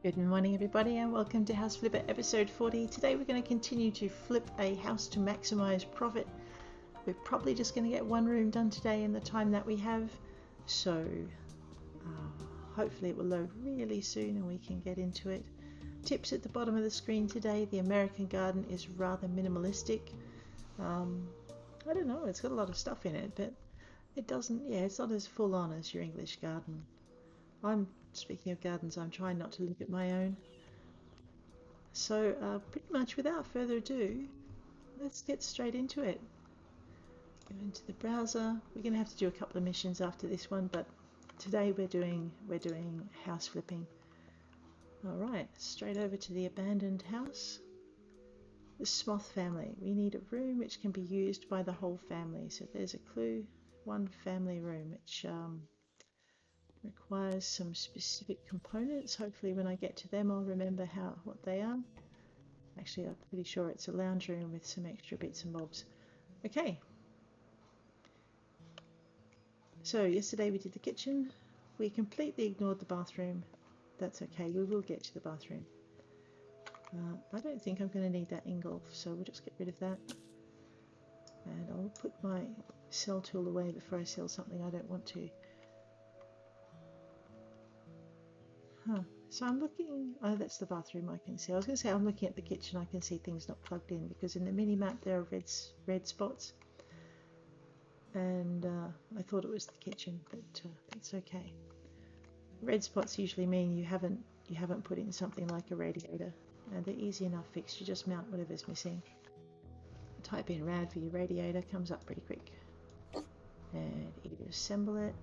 Good morning everybody and welcome to House Flipper episode 40. Today we're going to continue to flip a house to maximize profit. We're probably just going to get one room done today in the time that we have, so hopefully it will load really soon and we can get into it. Tips at the bottom of the screen today. The American garden is rather minimalistic. I don't know, it's got a lot of stuff in it, but it doesn't, it's not as full on as your English garden. Speaking of gardens, I'm trying not to look at my own. So pretty much without further ado, let's get straight into it. Go into the browser. We're going to have to do a couple of missions after this one, but today we're doing house flipping. All right, straight over to the abandoned house. The Smoth family. We need a room which can be used by the whole family. So there's a clue. One family room, which requires some specific components. Hopefully when I get to them I'll remember what they are. Actually, I'm pretty sure it's a lounge room with some extra bits and bobs. Okay. So yesterday we did the kitchen. We completely ignored the bathroom. That's okay, we will get to the bathroom. I don't think I'm going to need that engulf, so we'll just get rid of that. And I'll put my sell tool away before I sell something I don't want to. So I'm looking, oh that's the bathroom I can see. I was going to say I'm looking at the kitchen, I can see things not plugged in because in the mini map there are red spots. And I thought it was the kitchen, but that's okay. Red spots usually mean you haven't put in something like a radiator, and they're easy enough fixed. You just mount whatever's missing. Type in rad for your radiator, comes up pretty quick. And you assemble it.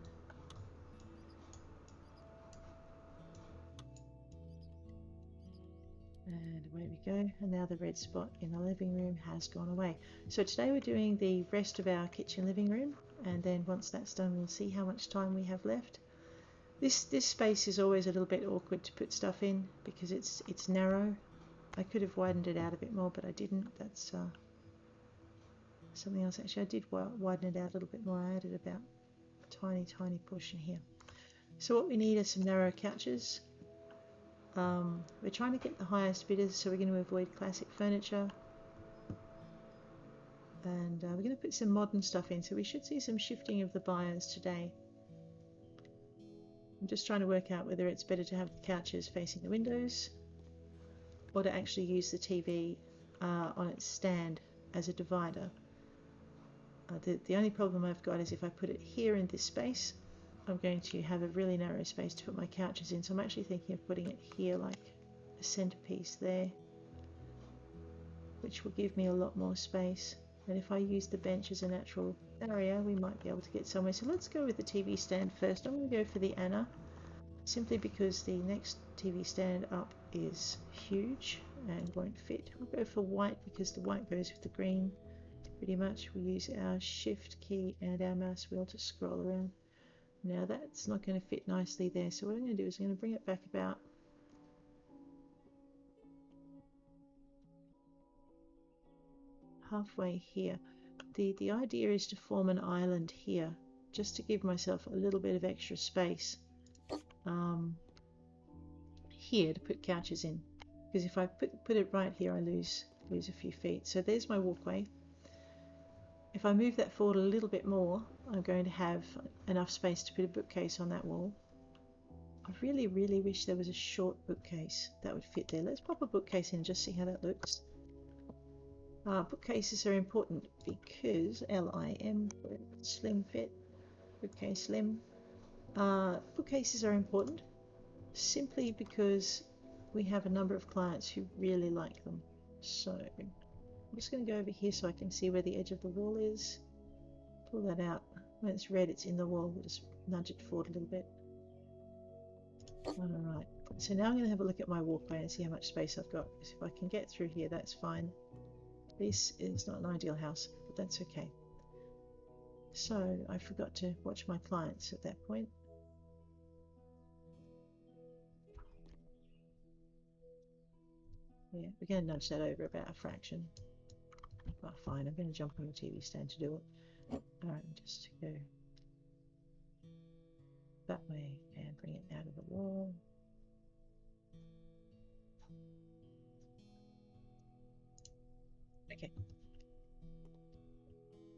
And away we go, and now the red spot in the living room has gone away. So today we're doing the rest of our kitchen living room, and then once that's done we'll see how much time we have left. This space is always a little bit awkward to put stuff in because it's narrow. I could have widened it out a bit more, but I didn't. That's something else. Actually, I did widen it out a little bit more. I added about a tiny portion here. So what we need are some narrow couches. We're trying to get the highest bidders, so we're going to avoid classic furniture. And we're going to put some modern stuff in, so we should see some shifting of the buyers today. I'm just trying to work out whether it's better to have the couches facing the windows or to actually use the TV on its stand as a divider. The only problem I've got is if I put it here in this space, I'm going to have a really narrow space to put my couches in, so I'm actually thinking of putting it here like a centerpiece there, which will give me a lot more space. And if I use the bench as a natural area, we might be able to get somewhere. So let's go with the TV stand first. I'm going to go for the Anna, simply because the next TV stand up is huge and won't fit. We'll go for white because the white goes with the green pretty much. We use our shift key and our mouse wheel to scroll around. Now that's not going to fit nicely there, so what I'm going to do is I'm going to bring it back about halfway here. The idea is to form an island here, just to give myself a little bit of extra space here to put couches in, because if I put it right here I lose a few feet. So there's my walkway. If I move that forward a little bit more, I'm going to have enough space to put a bookcase on that wall. I really wish there was a short bookcase that would fit there. Let's pop a bookcase in and just see how that looks. Bookcases are important because LIM, slim fit, bookcase slim. Bookcases are important simply because we have a number of clients who really like them. So I'm just going to go over here so I can see where the edge of the wall is. Pull that out. When it's red, it's in the wall. We'll just nudge it forward a little bit. Alright, so now I'm going to have a look at my walkway and see how much space I've got. Because if I can get through here, that's fine. This is not an ideal house, but that's okay. So I forgot to watch my clients at that point. Yeah, we're going to nudge that over about a fraction. Oh, fine, I'm going to jump on the TV stand to do it. Alright, just go that way and bring it out of the wall. Okay.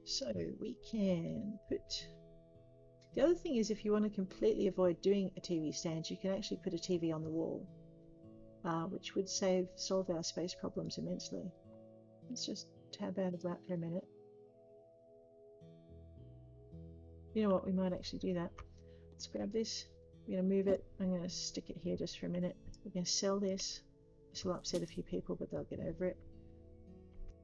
So we can put... The other thing is, if you want to completely avoid doing a TV stand, you can actually put a TV on the wall, which would solve our space problems immensely. Let's just tab out of that for a minute. You know what, we might actually do that. Let's grab this. We're going to move it. I'm going to stick it here just for a minute. We're going to sell this. This will upset a few people, but they'll get over it.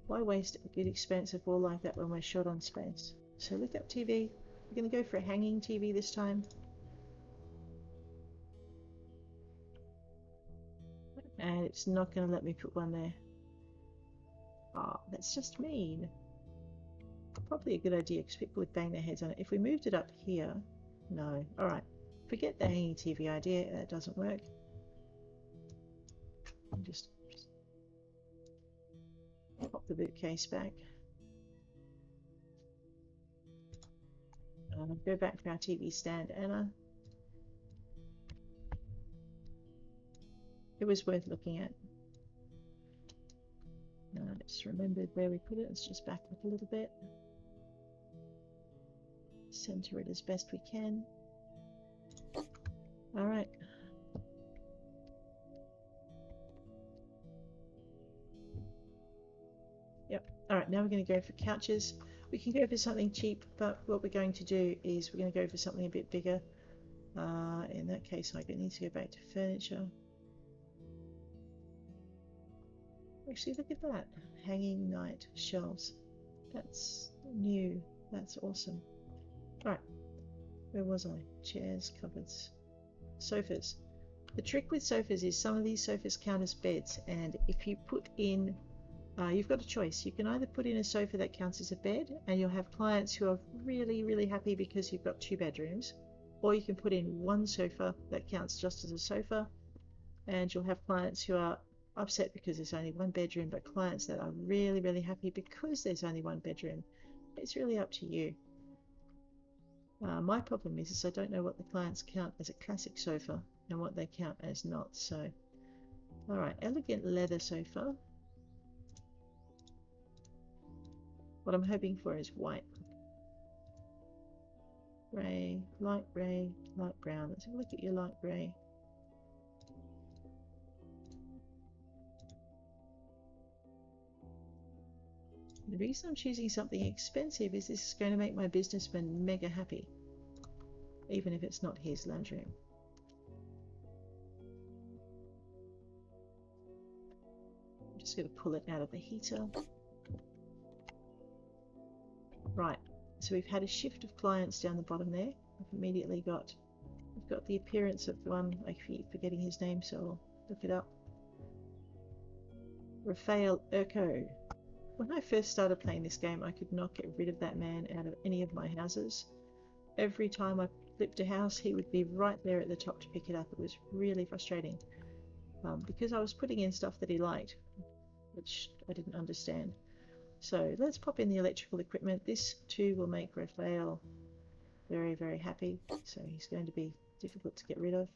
Why waste a good expensive wall like that when we're short on space? So look up TV. We're going to go for a hanging TV this time. And it's not going to let me put one there. Oh, that's just mean. Probably a good idea because people would bang their heads on it. If we moved it up here, no. Alright, forget the hanging TV idea, that doesn't work. Just pop the bookcase back. Go back to our TV stand, Anna. It was worth looking at. I just remembered where we put it. Let's just back up a little bit. Center it as best we can. Alright. Yep. Alright, now we're going to go for couches. We can go for something cheap, but what we're going to do is we're going to go for something a bit bigger. In that case, I need to go back to furniture. Actually, look at that. Hanging night shelves. That's new. That's awesome. Right. Where was I? Chairs, cupboards, sofas. The trick with sofas is some of these sofas count as beds, and if you put in, you've got a choice. You can either put in a sofa that counts as a bed, and you'll have clients who are really, really happy because you've got 2 bedrooms, or you can put in one sofa that counts just as a sofa, and you'll have clients who are upset because there's only 1 bedroom, but clients that are really, really happy because there's only 1 bedroom. It's really up to you. My problem is I don't know what the clients count as a classic sofa and what they count as not. So, alright, elegant leather sofa. What I'm hoping for is white. Grey, light brown. Let's have a look at your light grey. The reason I'm choosing something expensive is this is going to make my businessman mega happy, even if it's not his lounge room. I'm just going to pull it out of the heater. Right, so we've had a shift of clients down the bottom there. I've immediately got, we've got the appearance of one, I keep forgetting his name, so I'll look it up. Rafael Urco. When I first started playing this game, I could not get rid of that man out of any of my houses. Every time I flipped a house, he would be right there at the top to pick it up. It was really frustrating because I was putting in stuff that he liked, which I didn't understand. So let's pop in the electrical equipment. This too will make Rafael very, very happy. So he's going to be difficult to get rid of.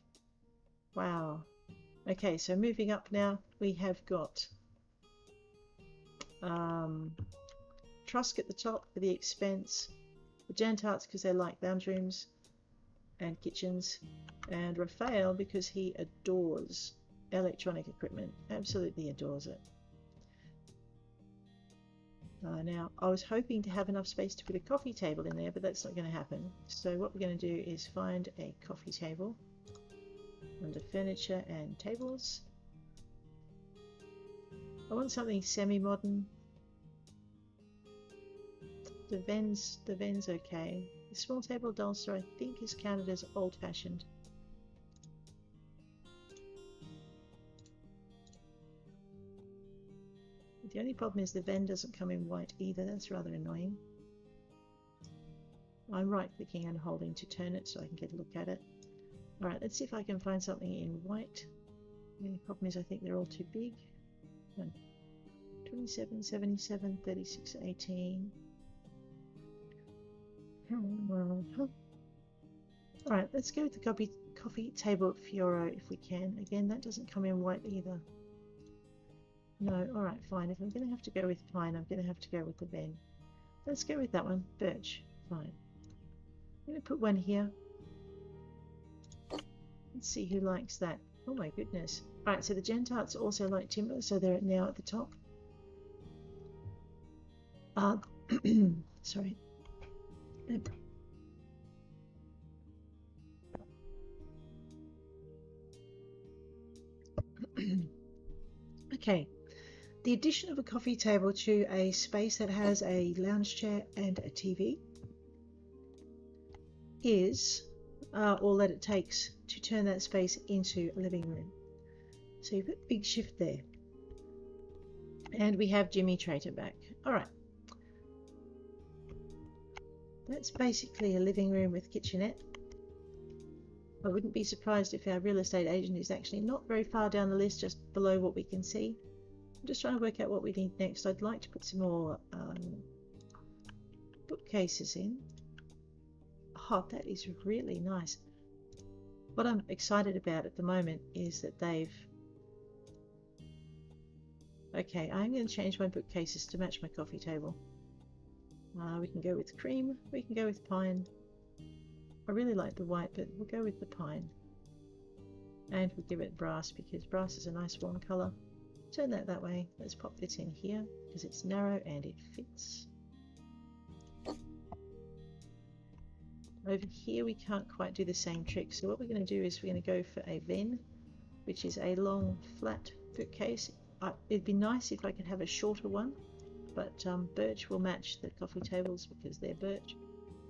Wow. Okay, so moving up now, we have got Trusk at the top for the expense, the Jantarts because they like lounge rooms and kitchens, and Rafael because he adores electronic equipment, absolutely adores it. Now, I was hoping to have enough space to put a coffee table in there, but that's not going to happen. So what we're going to do is find a coffee table under furniture and tables. I want something semi-modern. The Ven's okay. The small table dullster I think is counted as old-fashioned. The only problem is the Ven doesn't come in white either. That's rather annoying. I'm right-clicking and holding to turn it so I can get a look at it. Alright, let's see if I can find something in white. The only problem is I think they're all too big. 27, 77, 36, 18. Alright, let's go with the coffee table Fioro if we can. Again, that doesn't come in white either. No, alright, fine. If I'm going to have to go with pine, I'm going to have to go with the Ben. Let's go with that one. Birch. Fine. I'm going to put one here. Let's see who likes that. Oh my goodness. Alright, so the Gentiles also like timber, so they're now at the top. Sorry. Okay. The addition of a coffee table to a space that has a lounge chair and a TV is all that it takes to turn that space into a living room. So you've got a big shift there. And we have Jimmy Trader back. Alright. That's basically a living room with kitchenette. I wouldn't be surprised if our real estate agent is actually not very far down the list, just below what we can see. I'm just trying to work out what we need next. I'd like to put some more bookcases in. Oh, that is really nice. What I'm excited about at the moment is that they've... Okay, I'm going to change my bookcases to match my coffee table. We can go with cream, we can go with pine. I really like the white, but we'll go with the pine. And we'll give it brass because brass is a nice warm colour. Turn that way. Let's pop this in here because it's narrow and it fits. Over here we can't quite do the same trick, so what we're going to do is we're going to go for a Ven, which is a long flat bookcase. It'd be nice if I could have a shorter one, but birch will match the coffee tables because they're birch,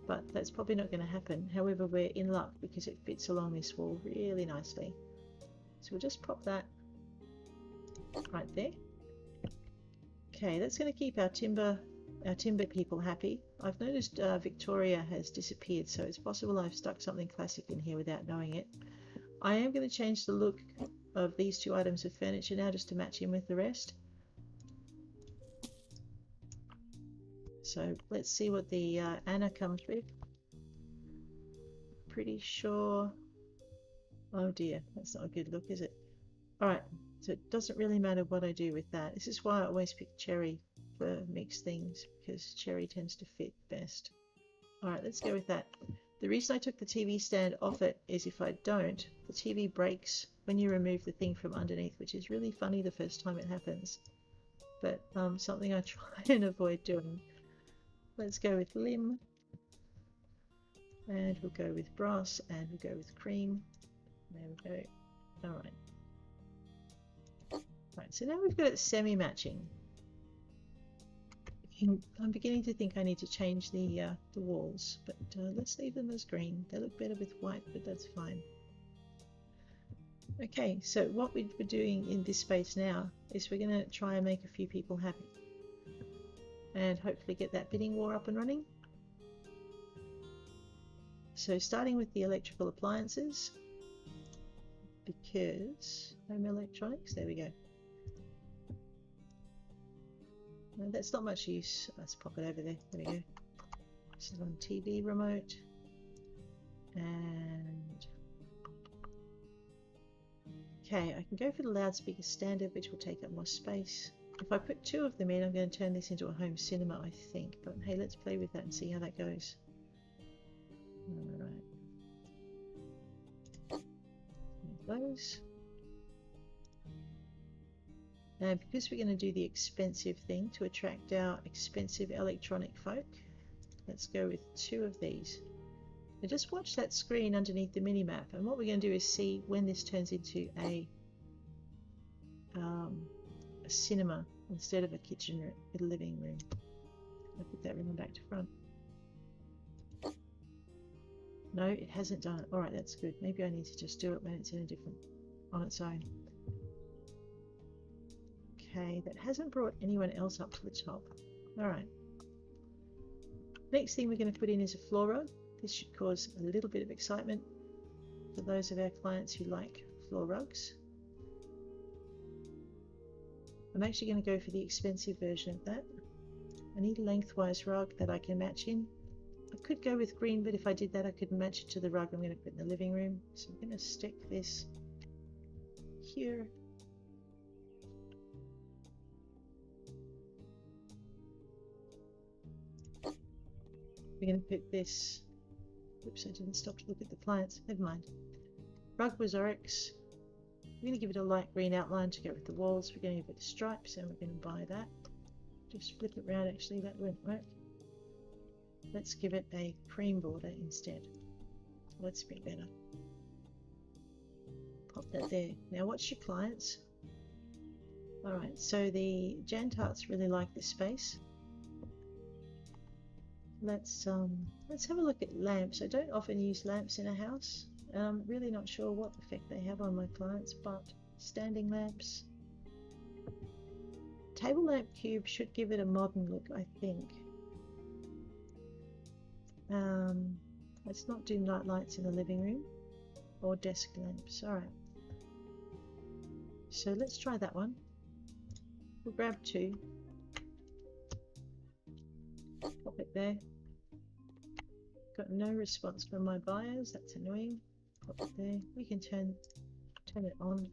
but that's probably not going to happen. However, we're in luck because it fits along this wall really nicely. So we'll just pop that right there. Okay, that's going to keep our timber people happy. I've noticed Victoria has disappeared, so it's possible I've stuck something classic in here without knowing it. I am going to change the look of these two items of furniture now just to match in with the rest. So let's see what the Anna comes with. Pretty sure... Oh dear, that's not a good look, is it? Alright, so it doesn't really matter what I do with that. This is why I always pick cherry for mixed things, because cherry tends to fit best. Alright, let's go with that. The reason I took the TV stand off it is if I don't, the TV breaks when you remove the thing from underneath, which is really funny the first time it happens. But something I try and avoid doing. Let's go with limb. And we'll go with brass, and we'll go with cream. There we go. Alright. Right, so now we've got it semi-matching. I'm beginning to think I need to change the walls, but let's leave them as green. They look better with white, but that's fine. Okay, so what we're doing in this space now is we're going to try and make a few people happy. And hopefully get that bidding war up and running. So starting with the electrical appliances, because home electronics, there we go. No, that's not much use. Let's pop it over there. There we go. This is on TV remote. And okay, I can go for the loudspeaker standard, which will take up more space. If I put two of them in, I'm going to turn this into a home cinema, I think. But hey, let's play with that and see how that goes. Alright. Those. And because we're going to do the expensive thing to attract our expensive electronic folk, let's go with two of these. Now just watch that screen underneath the mini-map, and what we're going to do is see when this turns into a cinema instead of a kitchen room, a living room. I'll put that room back to front. No, it hasn't done it. Alright, that's good. Maybe I need to just do it when it's in a different, on its own. Okay, that hasn't brought anyone else up to the top. Alright. Next thing we're going to put in is a floor rug. This should cause a little bit of excitement for those of our clients who like floor rugs. I'm actually going to go for the expensive version of that. I need a lengthwise rug that I can match in. I could go with green, but if I did that I couldn't match it to the rug I'm going to put in the living room. So I'm going to stick this here. We're going to put this. Oops, I didn't stop to look at the clients. Never mind. Rug was Oryx. We're going to give it a light green outline to go with the walls. We're going to give it stripes and we're going to buy that. Just flip it around, actually, that won't work. Let's give it a cream border instead. Let's be better. Pop that there. Now watch your clients. Alright, so the Jantarts really like this space. Let's have a look at lamps. I don't often use lamps in a house, and I'm really not sure what effect they have on my clients, but standing lamps. Table lamp cube should give it a modern look, I think. Let's not do night lights in the living room or desk lamps. Alright. So let's try that one. We'll grab two. Pop it there. Got no response from my buyers. That's annoying. Pop it there. We can turn it on.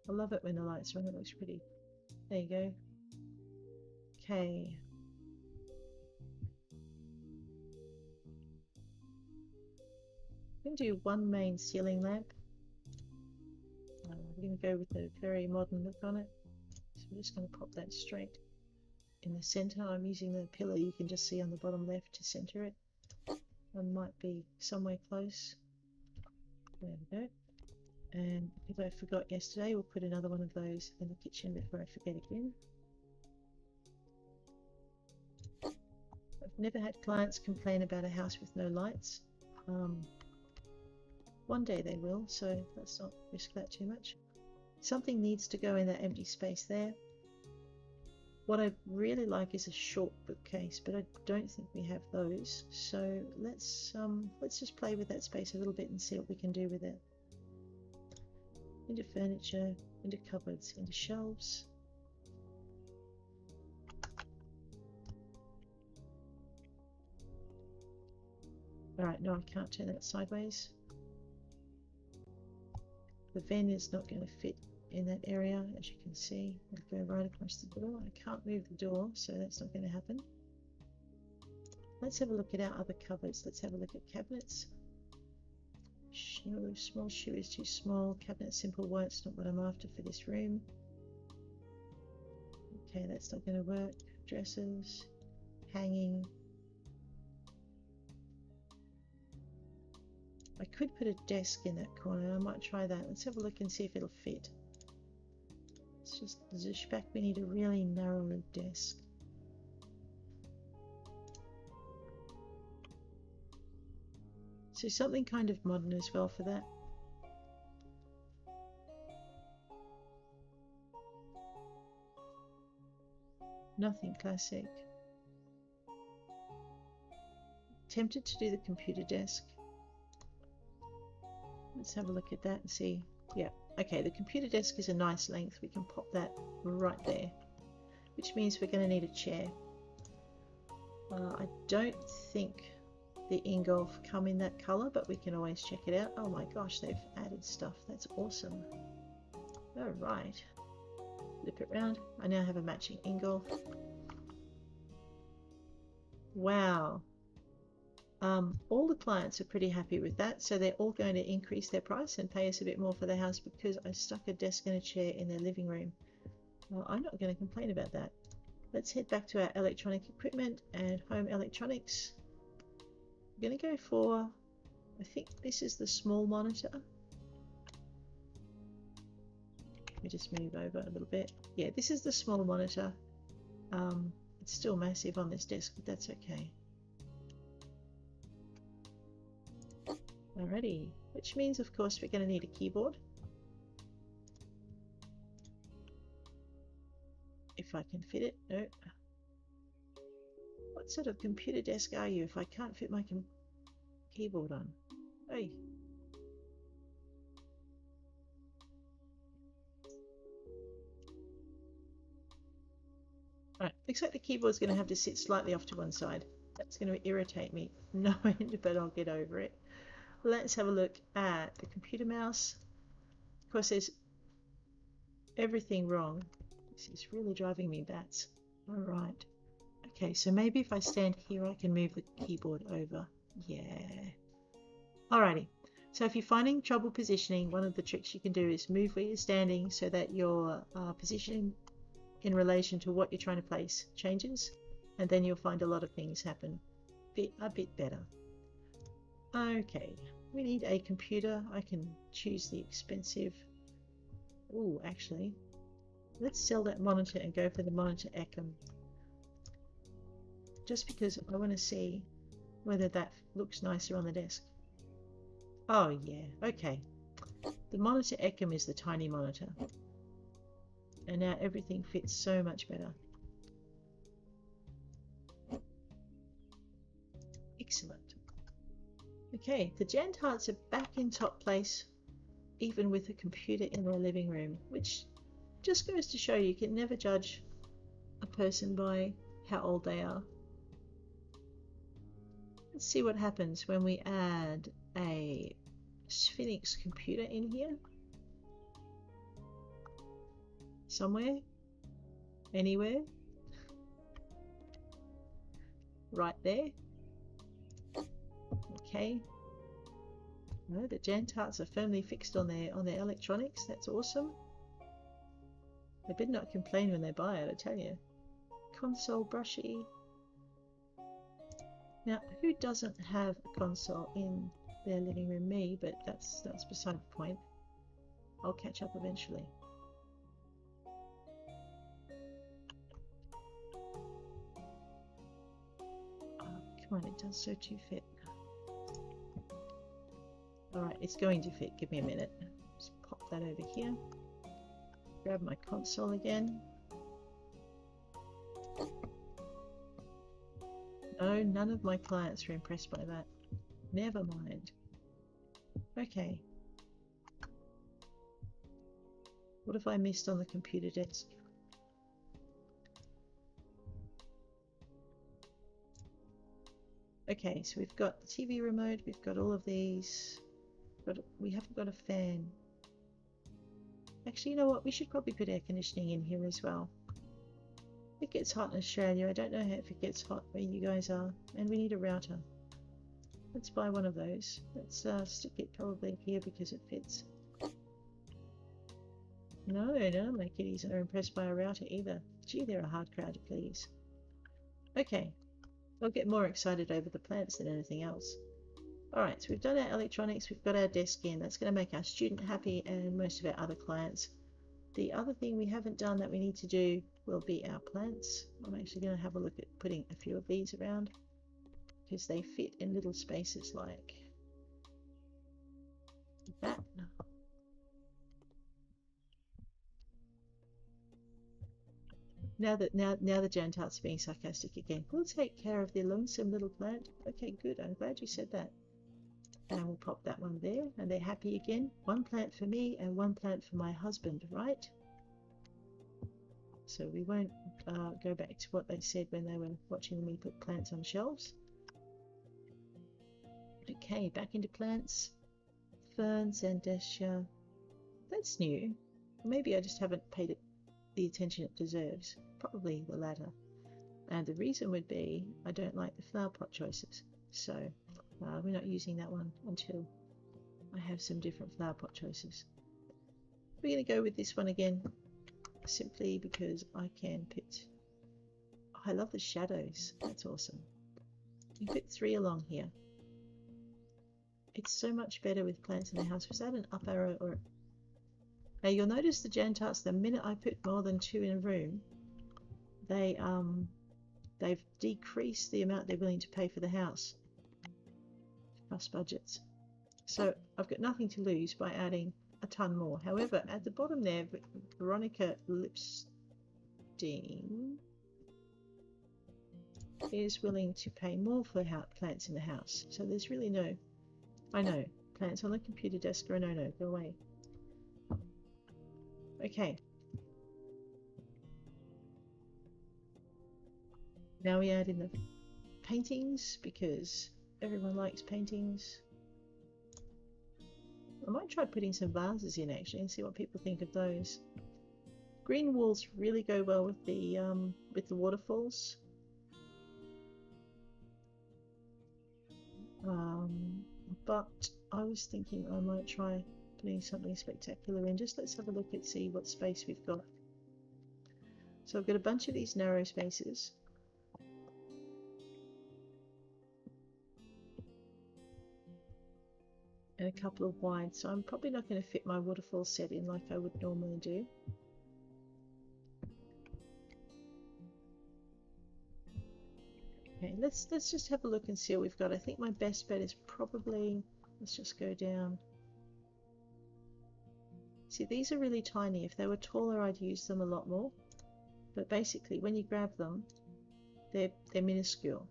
I love it when the lights are on. It looks pretty. There you go. Okay. I'm going to do one main ceiling lamp. We're going to go with a very modern look on it. So I'm just going to pop that straight in the center. I'm using the pillar you can just see on the bottom left to center it. One might be somewhere close. There we go. And if I forgot yesterday, we'll put another one of those in the kitchen before I forget again. I've never had clients complain about a house with no lights. One day they will, so let's not risk that too much. Something needs to go in that empty space there. What I really like is a short bookcase, but I don't think we have those. So let's just play with that space a little bit and see what we can do with it. Into furniture, into cupboards, into shelves. Alright, no, I can't turn that sideways. The van is not going to fit in that area, as you can see. It'll go right across the door. I can't move the door, so that's not going to happen. Let's have a look at our other cupboards. Let's have a look at cabinets. Small shoe is too small. Cabinet simple white's not what I'm after for this room. Okay, that's not going to work. Dressers, hanging. I could put a desk in that corner. I might try that. Let's have a look and see if it'll fit. It's just zish back. We need a really narrow desk. So something kind of modern as well for that. Nothing classic. Tempted to do the computer desk. Let's have a look at that and see. Yeah, okay, the computer desk is a nice length. We can pop that right there, which means we're going to need a chair. I don't think the Ingolf come in that color, but we can always check it out. Oh my gosh, they've added stuff. That's awesome. All right, flip it around. I now have a matching Ingolf. Wow. All the clients are pretty happy with that, so they're all going to increase their price and pay us a bit more for their house because I stuck a desk and a chair in their living room. Well, I'm not going to complain about that. Let's head back to our electronic equipment and home electronics. I'm going to go for, I think this is the small monitor. Let me just move over a little bit. Yeah, this is the small monitor. It's still massive on this desk, but that's okay. Alrighty, which means of course we're going to need a keyboard. If I can fit it. No. What sort of computer desk are you if I can't fit my keyboard on? Hey. Alright, looks like the keyboard's going to have to sit slightly off to one side. That's going to irritate me no end, but I'll get over it. Let's have a look at the computer mouse. Of course, there's everything wrong. This is really driving me bats. All right. Okay, so maybe if I stand here I can move the keyboard over. Yeah. Alrighty. So if you're finding trouble positioning, one of the tricks you can do is move where you're standing so that your positioning in relation to what you're trying to place changes, and then you'll find a lot of things happen a bit better. Okay, we need a computer. I can choose the expensive. Oh, actually, let's sell that monitor and go for the monitor Ecom. Just because I want to see whether that looks nicer on the desk. Oh yeah, okay. The monitor Ecom is the tiny monitor. And now everything fits so much better. Excellent. Okay, the Jantarts are back in top place, even with a computer in their living room, which just goes to show you can never judge a person by how old they are. Let's see what happens when we add a Sphinx computer in here. Somewhere, anywhere, right there. Okay. No, the Jantarts are firmly fixed on their electronics. That's awesome. They better not complain when they buy it, I tell you. Console brushy. Now, who doesn't have a console in their living room? Me, but that's beside the point. I'll catch up eventually. Oh, come on, it does so to fit. Alright, it's going to fit. Give me a minute. Just pop that over here. Grab my console again. No, none of my clients are impressed by that. Never mind. Okay. What have I missed on the computer desk? Okay, so we've got the TV remote, we've got all of these, but we haven't got a fan. Actually, you know what? We should probably put air conditioning in here as well. It gets hot in Australia. I don't know if it gets hot where you guys are. And we need a router. Let's buy one of those. Let's stick it probably here because it fits. No, my kitties aren't impressed by a router either. Gee, they're a hard crowd to please. Okay, I'll get more excited over the plants than anything else. Alright, so we've done our electronics, we've got our desk in. That's going to make our student happy and most of our other clients. The other thing we haven't done that we need to do will be our plants. I'm actually going to have a look at putting a few of these around because they fit in little spaces like that. Now the Jantart's being sarcastic again. We'll take care of the lonesome little plant. Okay, good. I'm glad you said that. And we'll pop that one there. And they're happy again. One plant for me and one plant for my husband, right? So we won't go back to what they said when they were watching me put plants on shelves. Okay, back into plants. Ferns and Descia. That's new. Maybe I just haven't paid it the attention it deserves. Probably the latter. And the reason would be I don't like the flower pot choices. So we're not using that one until I have some different flower pot choices. We're going to go with this one again. Simply because I can put... Oh, I love the shadows. That's awesome. You can put 3 along here. It's so much better with plants in the house. Was that an up arrow or... Now you'll notice the Jantarts, the minute I put more than 2 in a room, they've decreased the amount they're willing to pay for the house. Plus budgets. So I've got nothing to lose by adding a ton more. However, at the bottom there, Veronica Lipstein is willing to pay more for plants in the house. So there's really no... I know, plants on the computer desk are a no-no. Go away. Okay. Now we add in the paintings because everyone likes paintings. I might try putting some vases in actually and see what people think of those. Green walls really go well with the waterfalls. But I was thinking I might try putting something spectacular in. Just let's have a look and see what space we've got. So I've got a bunch of these narrow spaces. And a couple of wide, so I'm probably not going to fit my waterfall set in like I would normally do. Okay, let's just have a look and see what we've got. I think my best bet is probably, let's just go down. See, these are really tiny. If they were taller, I'd use them a lot more. But basically, when you grab them, they're minuscule.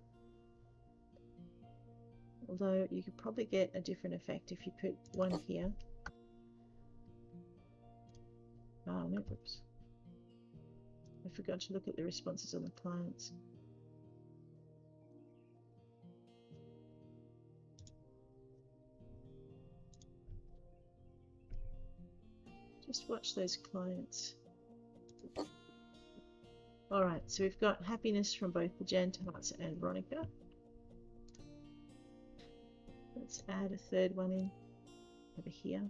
Although you could probably get a different effect if you put one here. Oh, no, oops. I forgot to look at the responses on the clients. Just watch those clients. Alright, so we've got happiness from both the Jan Tarts and Veronica. Let's add a third one in over here.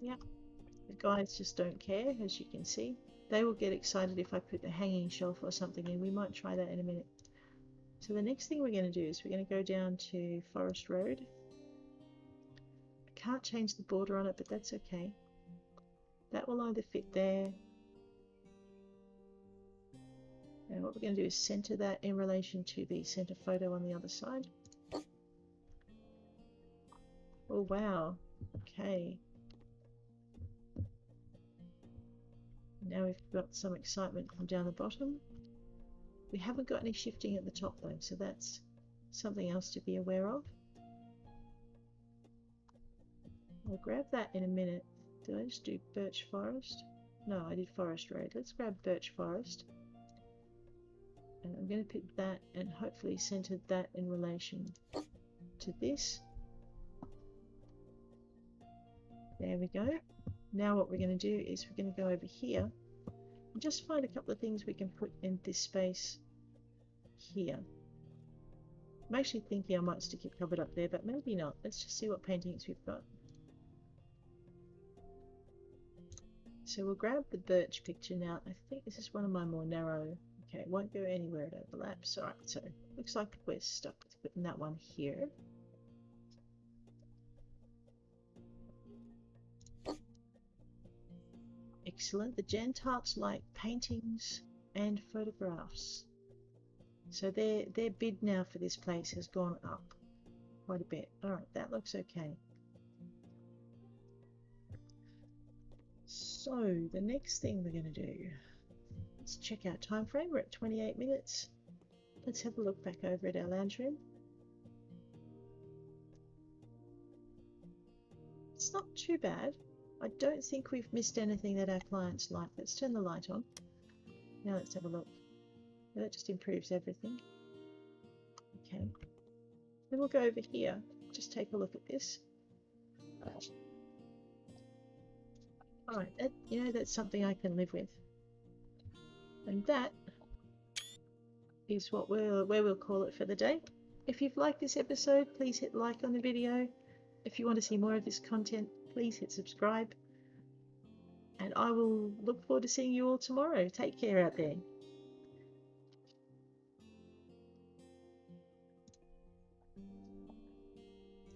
Yep, the guys just don't care, as you can see. They will get excited if I put a hanging shelf or something in. We might try that in a minute. So the next thing we're going to do is we're going to go down to Forest Road. I can't change the border on it, but that's okay. That will either fit there. And what we're going to do is center that in relation to the center photo on the other side. Oh wow, okay. Now we've got some excitement from down the bottom. We haven't got any shifting at the top though, so that's something else to be aware of. I'll grab that in a minute. Did I just do Birch Forest? No, I did Forest Road. Let's grab Birch Forest. And I'm going to pick that and hopefully center that in relation to this. There we go. Now what we're going to do is we're going to go over here and just find a couple of things we can put in this space here. I'm actually thinking I might stick a cupboard up there, but maybe not. Let's just see what paintings we've got. So we'll grab the birch picture now. I think this is one of my more narrow. Okay, it won't go anywhere it overlaps. Alright, so looks like we're stuck with putting that one here. Excellent. The Jantarts like paintings and photographs. So their bid now for this place has gone up quite a bit. Alright, that looks okay. So the next thing we're going to do, let's check our time frame. We're at 28 minutes. Let's have a look back over at our lounge room. It's not too bad. I don't think we've missed anything that our clients like. Let's turn the light on. Now let's have a look. That just improves everything. Okay. Then we'll go over here. Just take a look at this. Alright, you know, that's something I can live with. And that is what where we'll call it for the day. If you've liked this episode, please hit like on the video. If you want to see more of this content, please hit subscribe. And I will look forward to seeing you all tomorrow. Take care out there.